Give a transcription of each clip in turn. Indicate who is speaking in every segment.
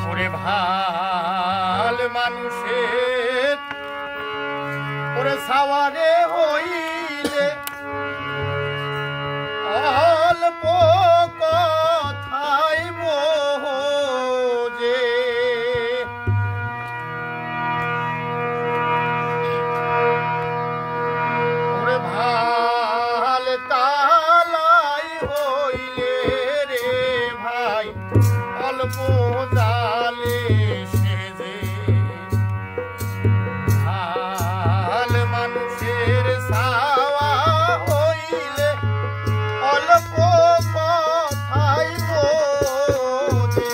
Speaker 1: ওরে ভাল মানুষের ওরে সাওয়ারে হইলে অল্প কথাই বোঝে ওরে ভাল তালাই হইলে রে ভাই অল্প জালে সেজে ভাল মানুষের সাওয়া হইলে অল্প কথাই বোঝে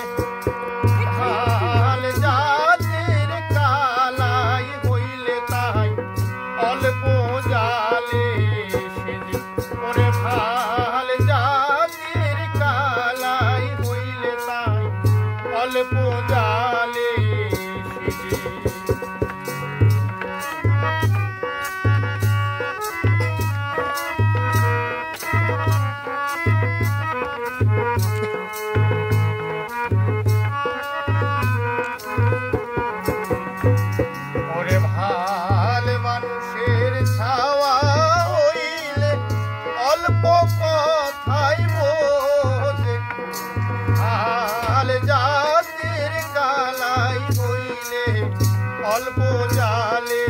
Speaker 1: ভাল জাতির কালাই হইলে তাই অল্প জালে সেজে ওরে ভাল জাতির কালাই হইলে তাই অল্প জালে সেজে ওরে ভাল মানুষের ছাওয়া হইলে অল্প কথাই বোঝে ভাল জাতির কালাই হইলে অল্প জালে